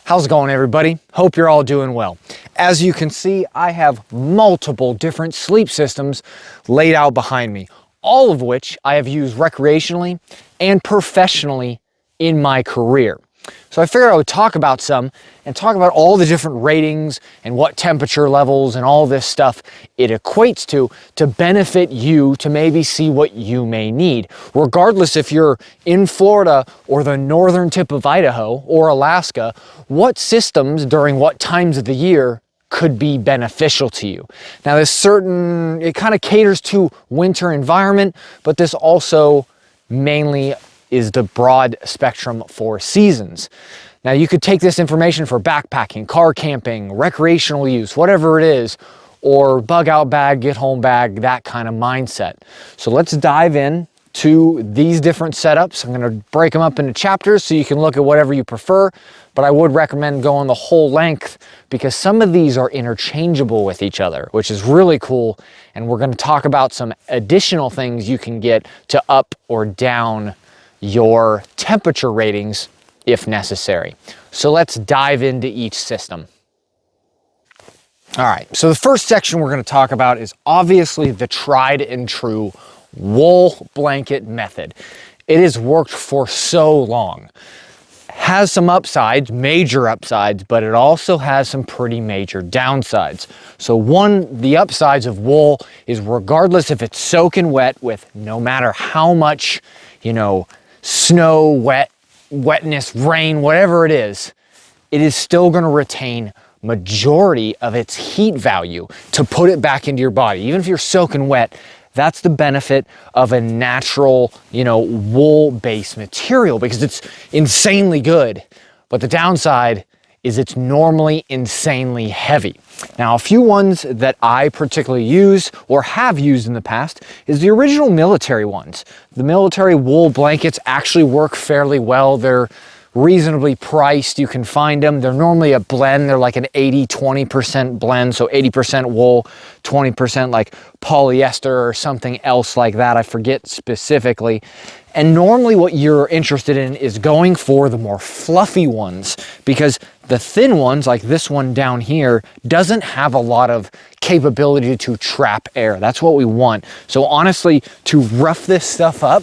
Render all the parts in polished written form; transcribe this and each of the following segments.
How's it going, everybody? Hope you're all doing well. As you can see, I have multiple different sleep systems laid out behind me, all of which I have used recreationally and professionally in my career. So I figured I would talk about some and talk about all the different ratings and what temperature levels and all this stuff it equates to benefit you to maybe see what you may need. Regardless if you're in Florida or the northern tip of Idaho or Alaska, what systems during what times of the year could be beneficial to you. Now it kind of caters to winter environment, but this also mainly is the broad spectrum for seasons. Now you could take this information for backpacking, car camping, recreational use, whatever it is, or bug out bag, get home bag, that kind of mindset. So let's dive in to these different setups. I'm gonna break them up into chapters so you can look at whatever you prefer, but I would recommend going the whole length because some of these are interchangeable with each other, which is really cool. And we're gonna talk about some additional things you can get to up or down your temperature ratings if necessary. So let's dive into each system. All right, so the first section we're going to talk about is obviously the tried and true wool blanket method. It has worked for so long. Has some upsides, major upsides, but it also has some pretty major downsides. So the upsides of wool is regardless if it's soaking wet with no matter how much, snow, wetness, rain, whatever it is still going to retain majority of its heat value to put it back into your body. Even if you're soaking wet, that's the benefit of a natural, wool-based material because it's insanely good. But the downside is it's normally insanely heavy. Now, a few ones that I particularly use or have used in the past is the original military ones. The military wool blankets actually work fairly well. They're reasonably priced. You can find them. They're normally a blend. They're like an 80-20% blend. So 80% wool, 20% like polyester or something else like that. I forget specifically. And normally what you're interested in is going for the more fluffy ones because the thin ones like this one down here doesn't have a lot of capability to trap air. That's what we want. So honestly, to rough this stuff up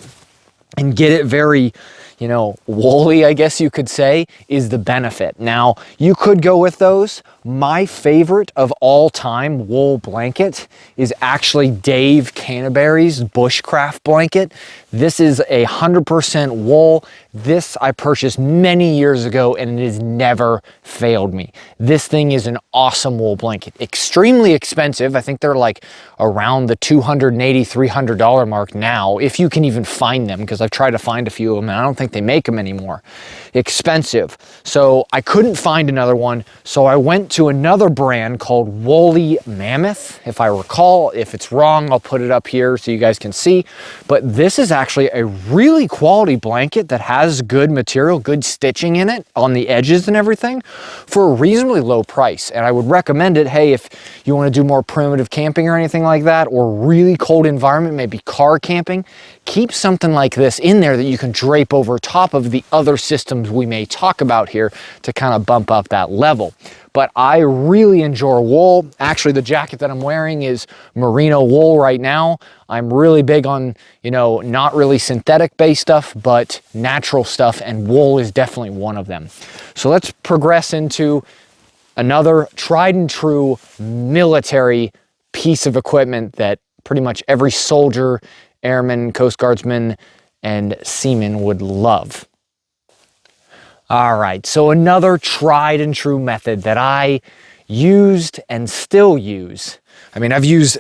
and get it very, woolly, I guess you could say, is the benefit. Now, you could go with those. My favorite of all time wool blanket is actually Dave Canterbury's Bushcraft blanket. This is 100% wool. This I purchased many years ago and it has never failed me. This thing is an awesome wool blanket. Extremely expensive. I think they're like around the $280, $300 mark now, if you can even find them, because I've tried to find a few of them and I don't think they make them anymore. Expensive. So I couldn't find another one. So I went to another brand called Woolly Mammoth. If I recall, if it's wrong, I'll put it up here so you guys can see. But this is actually a really quality blanket that has good material, good stitching in it on the edges and everything for a reasonably low price. And I would recommend it, hey, if you want to do more primitive camping or anything like that, or really cold environment, maybe car camping, keep something like this in there that you can drape over top of the other systems we may talk about here to kind of bump up that level. But I really enjoy wool. Actually, the jacket that I'm wearing is merino wool right now. I'm really big on, not really synthetic based stuff, but natural stuff, and wool is definitely one of them. So let's progress into another tried and true military piece of equipment that pretty much every soldier, airman, Coast Guardsman, and seaman would love. All right, so another tried and true method that I used and still use, I've used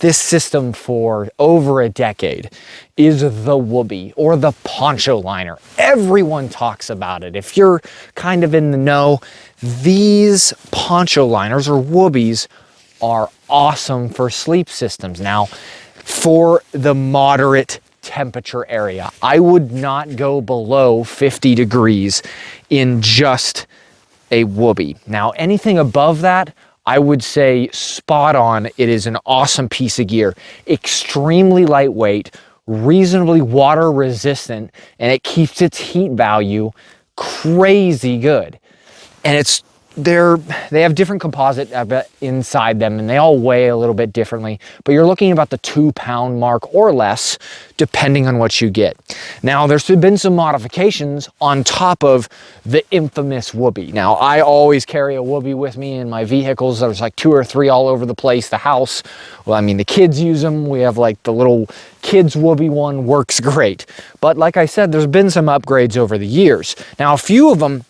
this system for over a decade, is the Wooby or the poncho liner. Everyone talks about it. If you're kind of in the know, these poncho liners or Woobies are awesome for sleep systems. Now, for the moderate temperature area, I would not go below 50 degrees in just a Wooby. Now, anything above that, I would say spot on. It is an awesome piece of gear. Extremely lightweight, reasonably water resistant, and it keeps its heat value crazy good. and they have different composite inside them, and they all weigh a little bit differently, but you're looking about the 2-pound mark or less, depending on what you get. Now, there's been some modifications on top of the infamous Wooby. Now, I always carry a Wooby with me in my vehicles. There's like 2 or 3 all over the place. The house, well, I mean, the kids use them. We have like the little kids Wooby one, works great. But like I said, there's been some upgrades over the years. Now, a few of them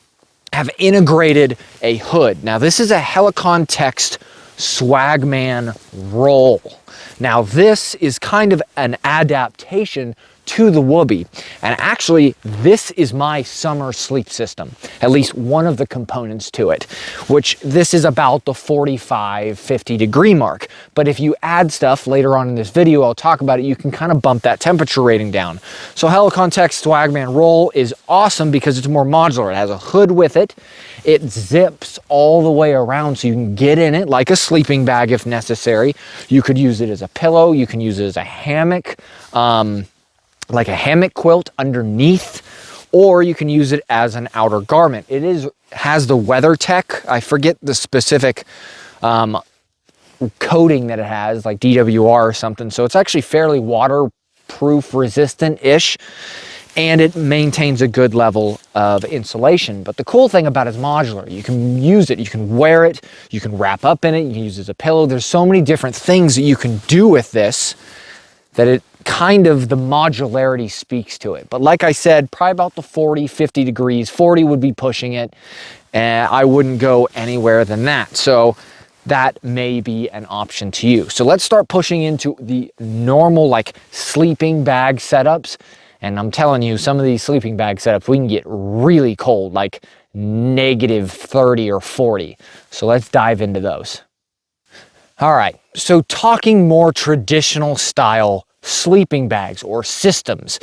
have integrated a hood. Now, this is a Helicon Text Swagman Roll. Now, this is kind of an adaptation to the Wooby, and actually this is my summer sleep system, at least one of the components to it, which this is about the 45-50 degree mark. But if you add stuff later on in this video, I'll talk about it, you can kind of bump that temperature rating down. So Helicon Text Swagman Roll is awesome because it's more modular. It has a hood with it. It zips all the way around, so you can get in it like a sleeping bag if necessary. You could use it as a pillow. You can use it as a hammock, like a hammock quilt underneath, or you can use it as an outer garment. It has the WeatherTech, I forget the specific coating that it has, like DWR or something. So it's actually fairly waterproof resistant-ish, and it maintains a good level of insulation. But the cool thing about it is modular. You can use it, you can wear it, you can wrap up in it, you can use it as a pillow. There's so many different things that you can do with this that it kind of, the modularity speaks to it. But like I said, probably about the 40-50 degrees. 40 would be pushing it, and I wouldn't go anywhere than that. So that may be an option to you. So let's start pushing into the normal like sleeping bag setups. And I'm telling you, some of these sleeping bag setups, we can get really cold, like -30 or 40. So let's dive into those. All right, so talking more traditional style sleeping bags or systems.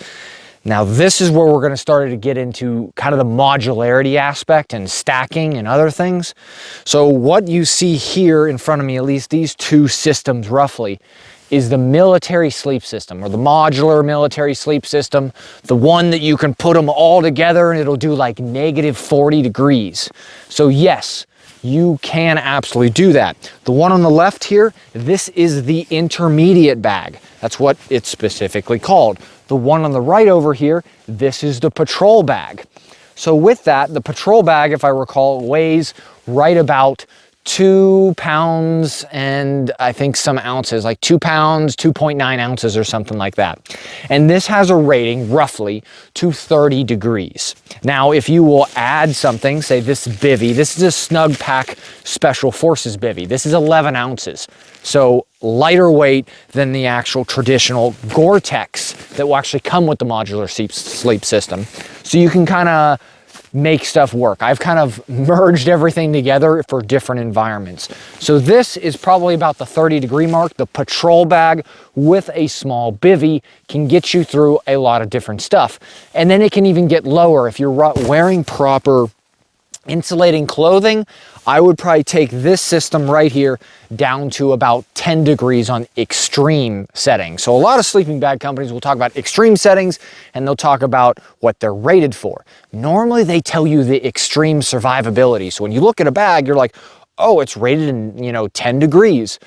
Now this is where we're going to start to get into kind of the modularity aspect and stacking and other things. So what you see here in front of me, at least these two systems roughly, is the military sleep system, or the modular military sleep system, the one that you can put them all together and it'll do like -40 degrees. So yes, you can absolutely do that. The one on the left here, this is the intermediate bag. That's what it's specifically called. The one on the right over here, this is the patrol bag. So with that, the patrol bag, if I recall, weighs right about 2 pounds and I think some ounces, like 2 pounds, 2.9 ounces or something like that. And this has a rating roughly to 30 degrees. Now, if you will add something, say this bivy, this is a Snug Pack Special Forces bivy. This is 11 ounces. So lighter weight than the actual traditional Gore-Tex that will actually come with the modular sleep system. So you can kind of make stuff work. I've kind of merged everything together for different environments. So this is probably about the 30 degree mark. The patrol bag with a small bivy can get you through a lot of different stuff. And then it can even get lower if you're wearing proper insulating clothing. I would probably take this system right here down to about 10 degrees on extreme settings. So a lot of sleeping bag companies will talk about extreme settings and they'll talk about what they're rated for. Normally they tell you the extreme survivability. So when you look at a bag, you're like, oh, it's rated in, 10 degrees.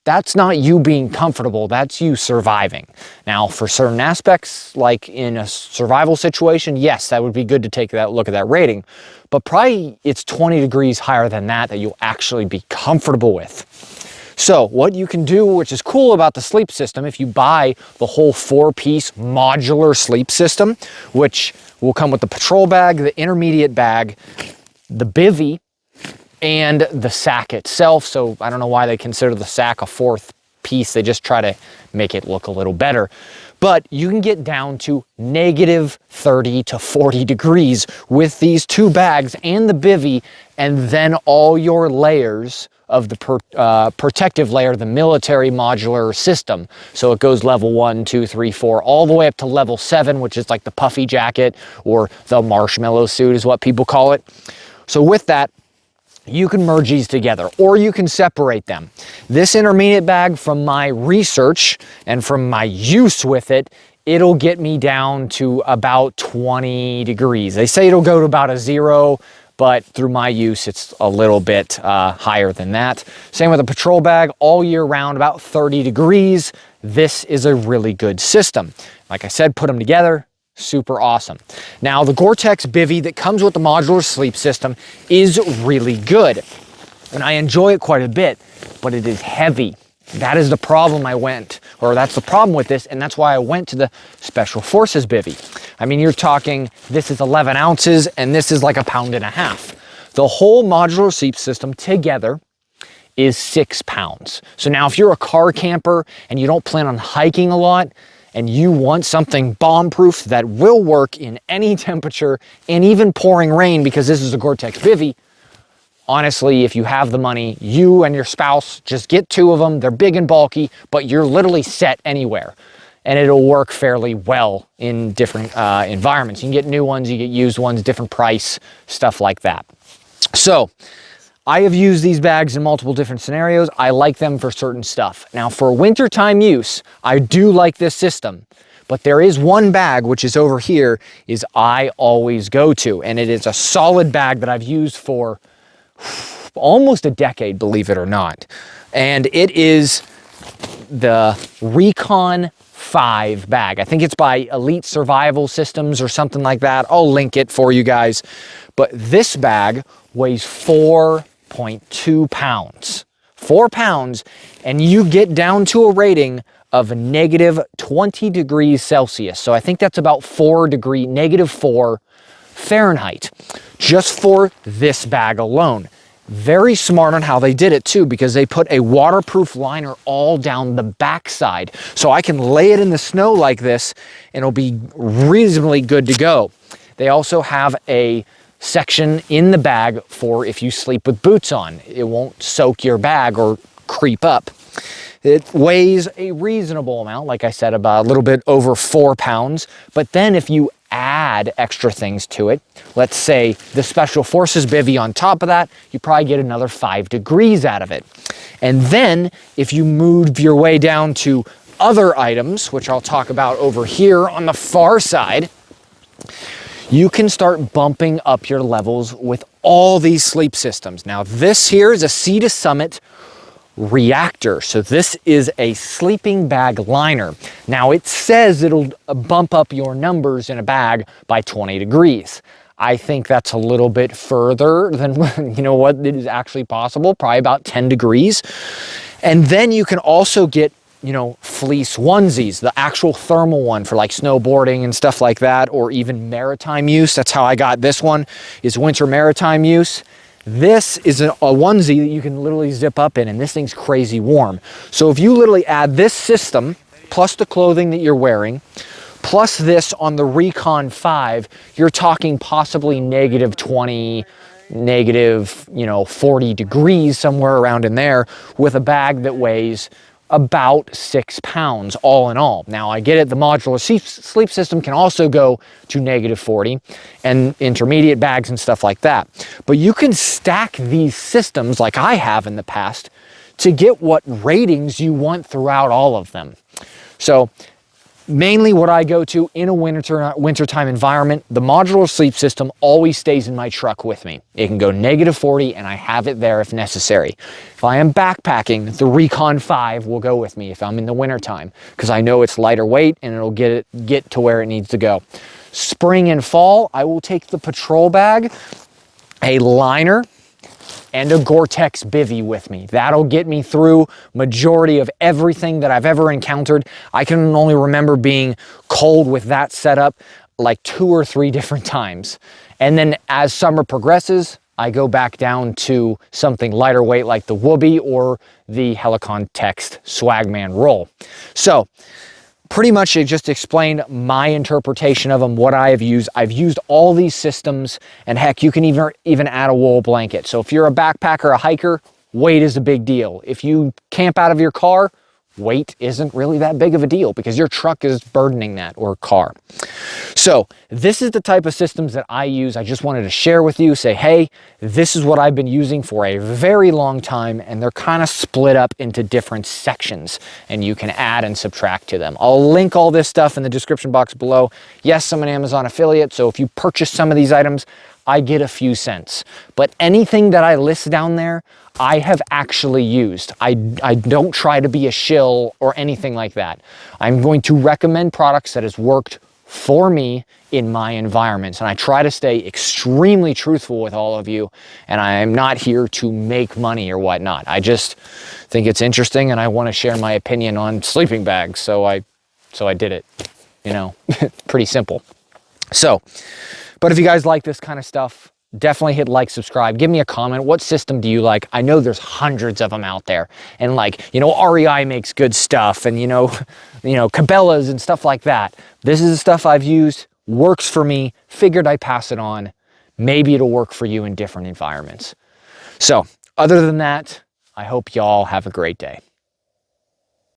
That's not you being comfortable, that's you surviving. Now, for certain aspects, like in a survival situation, yes, that would be good to take that look at that rating. But probably it's 20 degrees higher than that you'll actually be comfortable with. So what you can do, which is cool about the sleep system, if you buy the whole 4-piece modular sleep system, which will come with the patrol bag, the intermediate bag, the bivy, and the sack itself. So I don't know why they consider the sack a 4th piece. They just try to make it look a little better. But you can get down to -30 to 40 degrees with these two bags and the bivy, and then all your layers of the protective layer, the military modular system. So it goes level 1, 2, 3, 4, all the way up to level 7, which is like the puffy jacket or the marshmallow suit is what people call it. So with that, you can merge these together or you can separate them. This intermediate bag, from my research and from my use with it, it'll get me down to about 20 degrees. They say it'll go to about a 0, but through my use, it's a little bit higher than that. Same with a patrol bag, all year round, about 30 degrees. This is a really good system. Like I said, put them together, super awesome. Now, the Gore-Tex Bivy that comes with the modular sleep system is really good, and I enjoy it quite a bit, but it is heavy. That is the problem that's the problem with this, and that's why I went to the Special Forces Bivy. I mean, you're talking, this is 11 ounces, and this is like 1.5 pounds. The whole modular sleep system together is 6 pounds. So now if you're a car camper and you don't plan on hiking a lot, and you want something bomb-proof that will work in any temperature and even pouring rain, because this is a Gore-Tex Bivy, honestly, if you have the money, you and your spouse, just get 2 of them. They're big and bulky, but you're literally set anywhere. And it'll work fairly well in different environments. You can get new ones, you get used ones, different price, stuff like that. So, I have used these bags in multiple different scenarios. I like them for certain stuff. Now, for wintertime use, I do like this system. But there is one bag, which is over here, is I always go to. And it is a solid bag that I've used for almost a decade, believe it or not. And it is the Recon 5 bag. I think it's by Elite Survival Systems or something like that. I'll link it for you guys. But this bag weighs 4.2 pounds. 4 pounds, and you get down to a rating of negative 20 degrees Celsius. So I think that's about negative 4 Fahrenheit, just for this bag alone. Very smart on how they did it too, because they put a waterproof liner all down the backside. So I can lay it in the snow like this and it'll be reasonably good to go. They also have a section in the bag for if you sleep with boots on. It won't soak your bag or creep up. It weighs a reasonable amount, like I said, about a little bit over 4 pounds. But then if you add extra things to it, let's say the Special Forces Bivy on top of that, you probably get another 5 degrees out of it. And then if you move your way down to other items, which I'll talk about over here on the far side, you can start bumping up your levels with all these sleep systems. Now this here is a Sea to Summit Reactor. So this is a sleeping bag liner. Now it says it'll bump up your numbers in a bag by 20 degrees. I think that's a little bit further than what is actually possible, probably about 10 degrees. And then you can also get fleece onesies, the actual thermal one for like snowboarding and stuff like that, or even maritime use. That's how I got this one, is winter maritime use. This is a onesie that you can literally zip up in, and this thing's crazy warm. So if you literally add this system, plus the clothing that you're wearing, plus this on the Recon 5, you're talking possibly negative 20, negative 40 degrees, somewhere around in there, with a bag that weighs about 6 pounds all in all. Now I get it, the modular sleep system can also go to negative 40 and intermediate bags and stuff like that. But you can stack these systems like I have in the past to get what ratings you want throughout all of them. So mainly what I go to in a wintertime environment, the modular sleep system always stays in my truck with me. It can go negative 40 and I have it there if necessary. If I am backpacking, the Recon 5 will go with me if I'm in the wintertime, because I know it's lighter weight and it'll get to where it needs to go. Spring and fall, I will take the patrol bag, a liner, and a Gore-Tex Bivy with me. That'll get me through majority of everything that I've ever encountered. I can only remember being cold with that setup like 2 or 3 different times. And then as summer progresses, I go back down to something lighter weight like the Whoopee or the Helicon Text Swagman roll. So pretty much it just explained my interpretation of them, what I have used. I've used all these systems, and heck, you can even add a wool blanket. So if you're a backpacker, a hiker, weight is a big deal. If you camp out of your car, weight isn't really that big of a deal because your truck is burdening that, or car. So this is the type of systems that I use. I just wanted to share with you, say, hey, this is what I've been using for a very long time, and they're kind of split up into different sections, and you can add and subtract to them. I'll link all this stuff in the description box below. Yes, I'm an Amazon affiliate, so if you purchase some of these items, I get a few cents. But anything that I list down there, I have actually used. I don't try to be a shill or anything like that. I'm going to recommend products that has worked for me in my environments. And I try to stay extremely truthful with all of you. And I am not here to make money or whatnot. I just think it's interesting and I want to share my opinion on sleeping bags. So I did it, you know, pretty simple. So, but if you guys like this kind of stuff, definitely hit like, subscribe, give me a comment. What system do you like? I know there's hundreds of them out there, and like, you know, REI makes good stuff, and you know, Cabela's and stuff like that. This is the stuff I've used, works for me, figured I'd pass it on. Maybe it'll work for you in different environments. So other than that, I hope y'all have a great day.